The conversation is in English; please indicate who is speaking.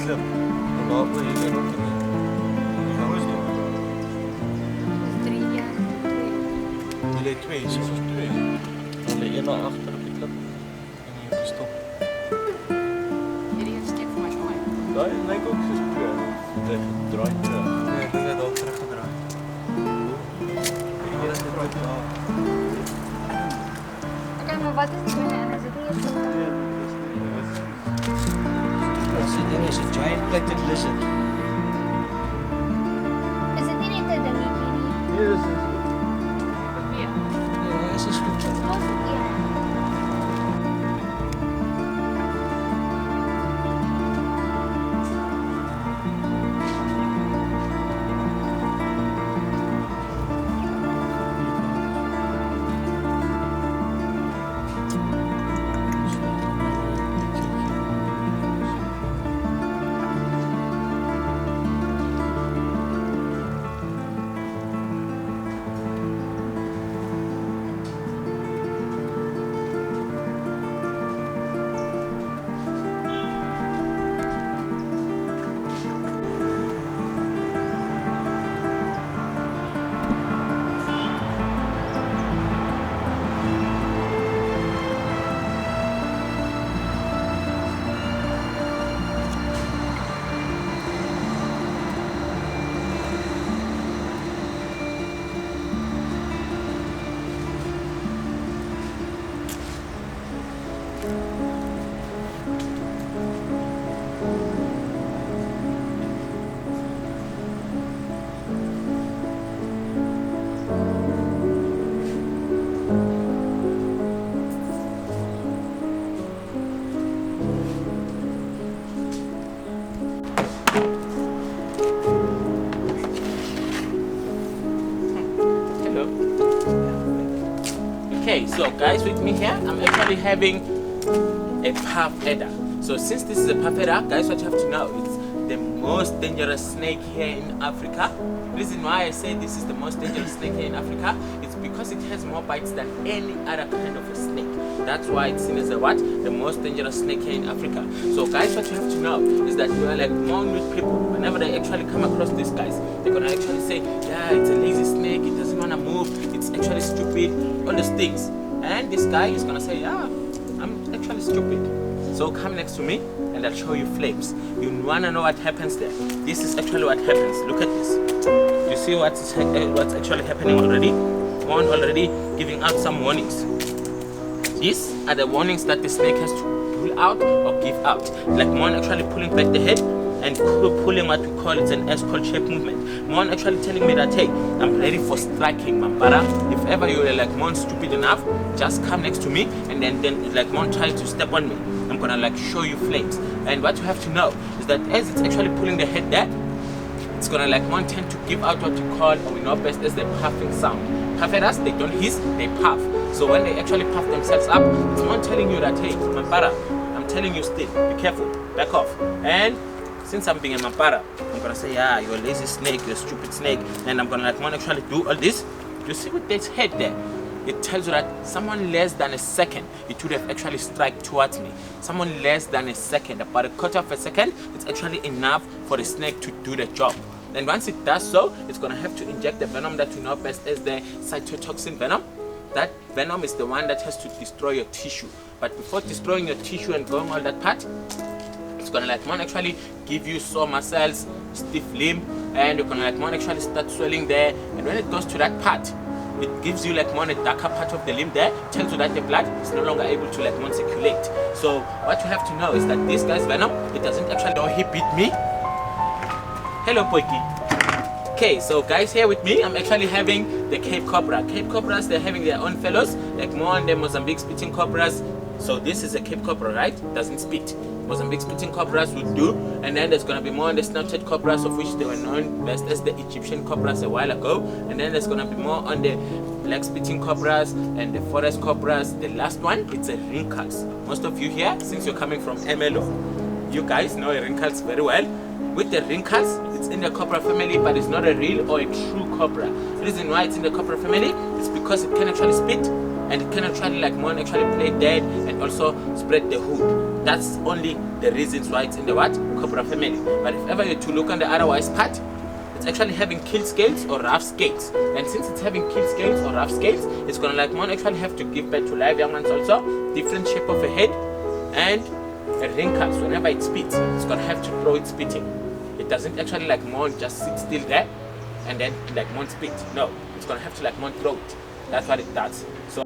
Speaker 1: klip. Waar wil je weer op? Hoe is dit?
Speaker 2: 3 jaar.
Speaker 1: Jullie twee, zo is twee. Alleen één naar achter op de klip. En hier op de stop.
Speaker 2: Jullie een stuk voor mij mooi.
Speaker 1: Dat lijkt ook zo twee. Dat draait.
Speaker 3: Nee, ik denk dat het ook teruggedraaid.
Speaker 1: Hier is het draait.
Speaker 2: Oké, maar wat is het en is het hier?
Speaker 3: This thing is a giant plated lizard.
Speaker 2: Is het niet in de Danipini?
Speaker 1: Hier is het.
Speaker 2: Ja.
Speaker 3: Ja, is goed.
Speaker 2: Oh, ja.
Speaker 4: Okay, so guys, with me here, I'm actually having a puff adder. So since this is a puff adder, guys, what you have to know, it's the most dangerous snake here in Africa. The reason why I say this is the most dangerous snake here in Africa is because it has more bites than any other kind of a snake. That's why it's seen as a what? The most dangerous snake here in Africa. So guys, what you have to know is that you are like more with people. Whenever they actually come across these guys, they're gonna actually say, yeah, it's a lazy snake, it doesn't wanna move, it's actually stupid, all those things. And this guy is gonna say, yeah, I'm actually stupid. So come next to me and I'll show you flames. You wanna know what happens there? This is actually what happens. Look at this. You see what's actually happening already? One already giving out some warnings. These are the warnings that the snake has to pull out or give out. Like one actually pulling back the head and pulling what we call it's an S-curl shape movement. One actually telling me that, hey, I'm ready for striking, Mambara. If ever you're like more stupid enough, just come next to me and then like one try to step on me. I'm gonna like show you flames. And what you have to know is that as it's actually pulling the head there, it's gonna like one tend to give out what we call, or we know best as the puffing sound. Puff at us, they don't hiss, they puff. So when they actually puff themselves up, it's one telling you that, hey, Mambara, I'm telling you still, be careful, back off. And since I'm being a Mambara, I'm gonna say, yeah, you're a lazy snake, you're a stupid snake, and I'm gonna like one actually do all this. You see with this head there, it tells you that someone less than a second, it would have actually struck towards me. Someone less than a second, about a quarter of a second, it's actually enough for the snake to do the job. And once it does so, it's gonna have to inject the venom that we know best as the cytotoxin venom. That venom is the one that has to destroy your tissue. But before destroying your tissue and going all that part, it's gonna like one actually give you sore muscles, stiff limb, and you're gonna like one actually start swelling there. And when it goes to that part, it gives you like more a darker part of the limb there, tells you that the blood is no longer able to like more circulate. So what you have to know is that this guy's venom, it doesn't actually know he bit me. Hello, Poiki. Okay, so guys, here with me, I'm actually having the Cape Cobra. Cape Cobras, they're having their own fellows, like more on the Mozambique spitting cobras. So this is a Cape Cobra, right? Doesn't spit. Mozambique spitting cobras would do, and then there's gonna be more on the snouted cobras, of which they were known best as the Egyptian cobras a while ago, and then there's gonna be more on the black spitting cobras and the forest cobras. The last one, it's a wrinkles. Most of you here, since you're coming from MLO, you guys know wrinkles very well. With the wrinkles, it's in the cobra family, but it's not a real or a true cobra. The reason why it's in the cobra family is because it can actually spit, and it can actually like more actually play dead and also spread the hood. That's only the reasons why it's in the what? Cobra family. But if ever you to look on the otherwise part, it's actually having kill scales or rough scales. And since it's having kill scales or rough scales, it's gonna like more actually have to give birth to live young ones also. Different shape of a head and wrinkles. Whenever it spits, it's gonna have to throw it spitting. It doesn't actually like more just sit still there and then like more spit. No, it's gonna have to like more throw it. That's what it does. So